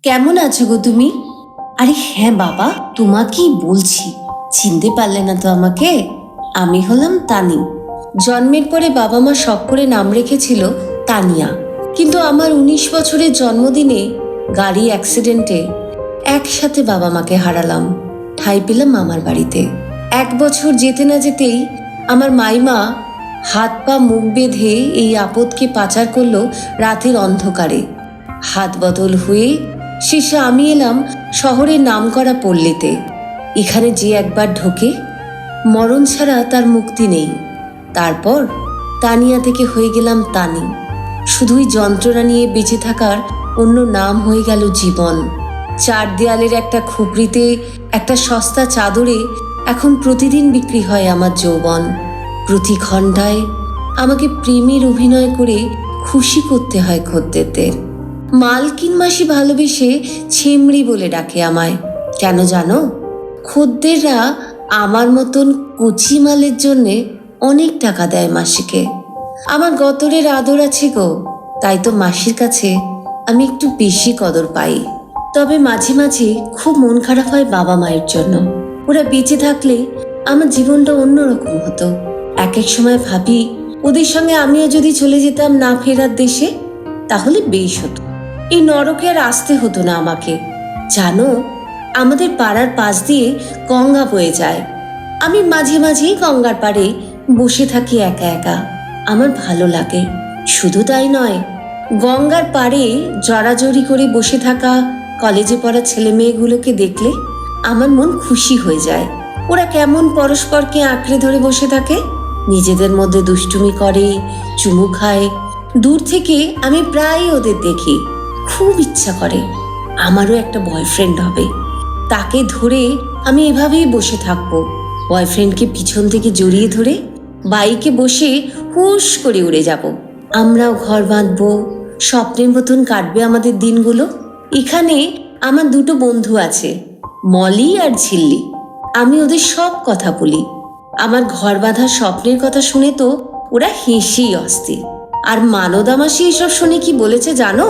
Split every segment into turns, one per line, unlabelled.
কেমন আছো গো তুমি? আরে হ্যাঁ বাবা, তোমাকেই বলছি। চিনতে পারলে না তো আমাকে? আমি হলাম তানি। জন্মের পরে বাবা মা শখ করে নাম রেখেছিল তানিয়া। কিন্তু আমার 19 বছরের জন্মদিনে গাড়ি অ্যাক্সিডেন্টে একসাথে বাবা মাকে হারালাম। ঠাঁই পেলাম মামার বাড়িতে। 1 বছর যেতে না যেতেই আমার মাইমা হাত পা মুখ বেঁধে এই আপদকে পাচার করলো রাতের অন্ধকারে। হাত বদল হয়ে শেষে আমি এলাম শহরের নামকরা পল্লীতে। এখানে যে একবার ঢোকে মরণ ছাড়া তার মুক্তি নেই। তারপর তানিয়া থেকে হয়ে গেলাম তানি। শুধুই যন্ত্রণা নিয়ে বেঁচে থাকার অন্য নাম হয়ে গেল জীবন। 4 দেয়ালের একটা খুপড়িতে একটা সস্তা চাদরে এখন প্রতিদিন বিক্রি হয় আমার যৌবন। প্রতি ঘন্টায় আমাকে প্রেমের অভিনয় করে খুশি করতে হয় খদ্দেরদের। মালকিন মাসি ভালোবেসে ছেমড়ি বলে ডাকে আমায়। কেন জানো? খদ্দেররা আমার মতন কুচি মালের জন্যে অনেক টাকা দেয় মাসিকে। আমার গতরের আদর আছে গো, তাই তো মাসির কাছে আমি একটু বেশি কদর পাই। তবে মাঝে মাঝে খুব মন খারাপ হয় বাবা মায়ের জন্য। ওরা বেঁচে থাকলে আমার জীবনটা অন্যরকম হতো। এক এক সময় ভাবি ওদের সঙ্গে আমিও যদি চলে যেতাম না ফেরার দেশে, তাহলে বেশ হতো। এই নরকে আর আসতে হতো না আমাকে। জানো, আমাদের পাড়ার পাশ দিয়ে গঙ্গা বয়ে যায়। আমি মাঝে মাঝেই গঙ্গার পাড়ে বসে থাকি একা একা। আমার ভালো লাগে। শুধু তাই নয়, গঙ্গার পাড়ে জড়াজড়ি করে বসে থাকা কলেজে পড়া ছেলে মেয়েগুলোকে দেখলে আমার মন খুশি হয়ে যায়। ওরা কেমন পরস্পরকে আঁকড়ে ধরে বসে থাকে, নিজেদের মধ্যে দুষ্টুমি করে, চুমু খায়। দূর থেকে আমি প্রায় ওদের দেখি। খুব ইচ্ছা করে আমারও একটা বয়ফ্রেন্ড হবে। তাকে ধরে আমি এভাবেই বসে থাকবো। বয়ফ্রেন্ডকে পিছন থেকে জড়িয়ে ধরে বাইকে বসে হুশ করে উড়ে যাব। আমরাও ঘর বাঁধবো, স্বপ্নের মতন কাটবে আমাদের দিনগুলো। এখানে আমার 2টো বন্ধু আছে, মলি আর ঝিল্লি। আমি ওদের সব কথা বলি। আমার ঘর বাঁধার স্বপ্নের কথা শুনে তো ওরা হেসেই অস্থির। আর মানদা মাসি এসব শুনে কি বলেছে জানো?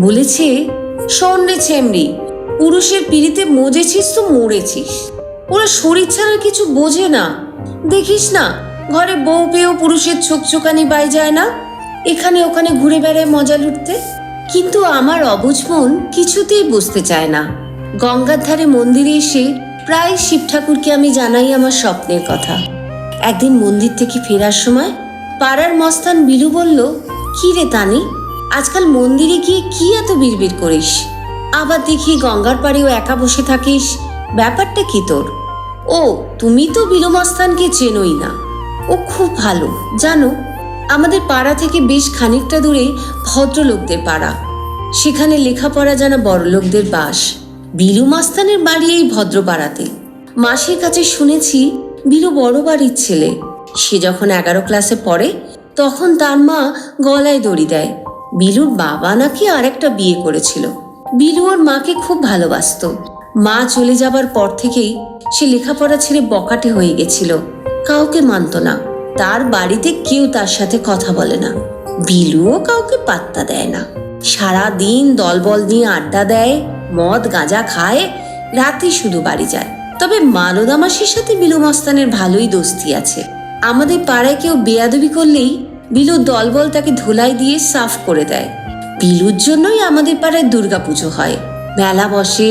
বলেছে, শোন রে ছেমরি, পুরুষের পিড়িতে মজেছিস তো মরেছিস। ওরা শরীর ছাড়া কিছু বোঝে না। দেখিস না, ঘরে বউ পেয়েও পুরুষের ছোকছোকানি বাই যায় না, এখানে ওখানে ঘুরে বেড়ায় মজা লুটতে। কিন্তু আমার অবুঝ মন কিছুতেই বুঝতে চায় না। গঙ্গার ধারে মন্দিরে এসে প্রায় শিব ঠাকুরকে আমি জানাই আমার স্বপ্নের কথা। একদিন মন্দির থেকে ফেরার সময় পাড়ার মস্তান বিলু বলল, কি রে তানি, আজকাল মন্দিরে গিয়ে কি এত বিড়বিড় করিস? আবার দেখি গঙ্গার পাড়েও একা বসে থাকিস, ব্যাপারটা কি তোর? ও, তুমি তো বিলু মস্তানকে চেনোই না। ও খুব ভালো জানো। আমাদের পাড়া থেকে বেশ খানিকটা দূরে ভদ্রলোকদের পাড়া। সেখানে লেখাপড়া জানা বড়লোকদের বাস। বিলু মস্তানের বাড়ি এই ভদ্রপাড়াতে। মাসির কাছে শুনেছি বিলু বড় বাড়ির ছেলে। সে যখন 11 ক্লাসে পড়ে তখন তার মা গলায় দড়ি দেয়। বিলুর বাবা নাকি আরেকটা বিয়ে করেছিল। বিলু ওর মাকে খুব ভালোবাসত। মা চলে যাবার পর থেকেই সে লেখাপড়া ছেড়ে বকাটে হয়ে গেছিল। কাউকে মানত না। তার বাড়িতে কেউ তার সাথে কথা বলে না। বিলুও কাউকে পাত্তা দেয় না। সারা দিন দলবল নিয়ে আড্ডা দেয়, মদ গাঁজা খায়, রাতে শুধু বাড়ি যায়। তবে মানদা মাসির সাথে বিলু মস্তানের ভালোই দোস্তি আছে। আমাদের পাড়ায় কেউ বেয়াদবি করলেই বিলুর দলবল তাকে ধুলাই দিয়ে সাফ করে দেয়। বিলুর জন্যই আমাদের পাড়ায় দুর্গাপুজো হয়, মেলা বসে।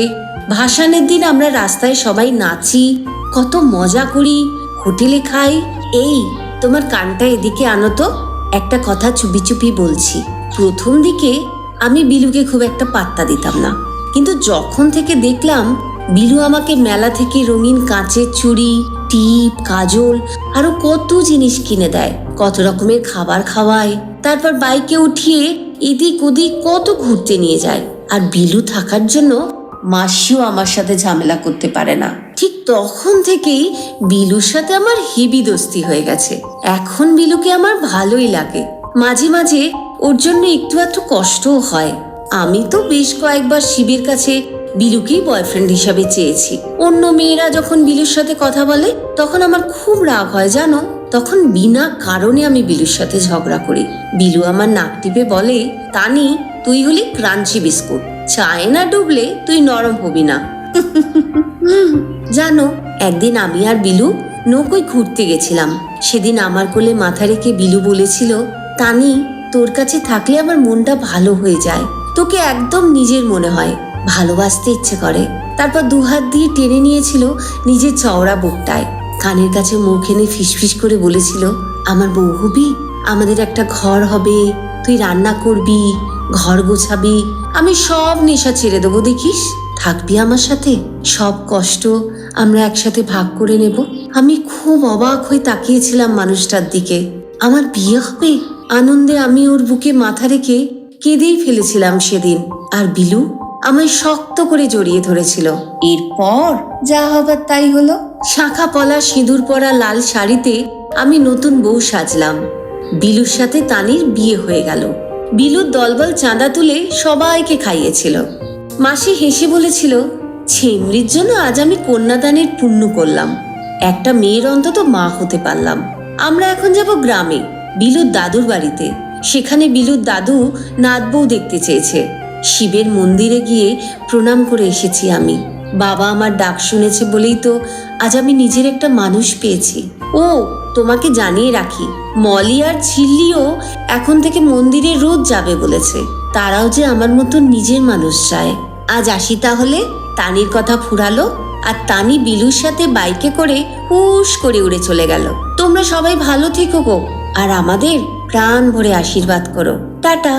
ভাসানের দিন আমরা রাস্তায় সবাই নাচি, কত মজা করি, হোটেলে খাই। এই, তোমার কানটা এদিকে আনো তো, একটা কথা চুপি চুপি বলছি। প্রথম দিকে আমি বিলুকে খুব একটা পাত্তা দিতাম না, কিন্তু যখন থেকে দেখলাম বিলু আমাকে মেলা থেকে রঙিন কাঁচের চুড়ি, টিপ, কাজল আরো কত জিনিস কিনে দেয়, কত রকমের খাবার খাওয়ায়, তারপর বাইকে উঠিয়ে এদিক ওদিক কত ঘুরতে নিয়ে যায়। আর বিলু থাকার জন্য মাসিও আমার সাথে ঝামেলা করতে পারে না। ঠিক তখন থেকেই বিলুর সাথে আমার হেবি দোস্তি হয়ে গেছে। এখন বিলুকে আমার ভালোই লাগে। মাঝে মাঝে ওর জন্য একটু একটু কষ্টও হয়। আমি তো বেশ কয়েকবার শিবের কাছে বিলুকেই বয়ফ্রেন্ড হিসাবে চেয়েছি। অন্য মেয়েরা যখন বিলুর সাথে কথা বলে তখন আমার খুব রাগ হয় জানো। তখন বিনা কারণে আমি বিলুর সাথে ঝগড়া করি। বিলু আমার নাক টিপে বলে, তানি তুই হলি ক্রাঞ্চি বিস্কুট, চায় না ডুবলে তুই নরম হবি না। জানো, একদিন আমি আর বিলু নৌকোয় ঘুরতে গেছিলাম। সেদিন আমার কোলে মাথা রেখে বিলু বলেছিল, তানি, তোর কাছে থাকলে আমার মনটা ভালো হয়ে যায়, তোকে একদম নিজের মনে হয়, ভালোবাসতে ইচ্ছে করে। তারপর দুহাত দিয়ে টেনে নিয়েছিল নিজের চওড়া বুকটায়, কানের কাছে মুখ এনে ফিসফিস করে বলেছিল, আমার বউ হবি, আমাদের একটা ঘর হবে, তুই রান্না করবি, ঘর গোছাবি, আমি সব নেশা ছেড়ে দেবো, দেখিস, থাকবি আমার সাথে, সব কষ্ট আমরা একসাথে ভাগ করে নেব। আমি খুব অবাক হয়ে তাকিয়েছিলাম মানুষটার দিকে। আমার বিয়ে হবে, আনন্দে আমি ওর বুকে মাথা রেখে কেঁদেই ফেলেছিলাম সেদিন। আর বিলু আমায় শক্ত করে জড়িয়ে ধরেছিল। এরপর যা হবার তাই হলো। শাখা পলা সিঁদুর পরা লাল শাড়িতে আমি নতুন বউ সাজলাম। বিলুর সাথে তানির বিয়ে হয়ে গেল। বিলুর দলবল চাঁদা তুলে সবাইকে খাইয়েছিল। মাসি হেসে বলেছিল, ছেমরির জন্য আজ আমি কন্যাদানের পুণ্য করলাম, একটা মেয়ের অন্তত মা হতে পারলাম। আমরা এখন যাব গ্রামে, বিলুর দাদুর বাড়িতে। সেখানে বিলুর দাদু নাত বউ দেখতে চেয়েছে। শিবের মন্দিরে গিয়ে প্রণাম করে এসেছি আমি। বাবা আমার ডাক শুনেছে বলেই তো আজ আমি নিজের একটা মানুষ পেয়েছি। ও, তোমাকে জানিয়ে রাখি, মলি আর ঝিল্লিও এখন থেকে মন্দিরে রোজ যাবে বলেছে। তারাও যে আমার মতো নিজের মানুষ চায়। আজ আসি তাহলে। তানির কথা ফুরালো আর তানি বিলুর সাথে বাইকে করে হুশ করে উড়ে চলে গেল। তোমরা সবাই ভালো থেকো গো, আর আমাদের প্রাণ ভরে আশীর্বাদ করো। টাটা।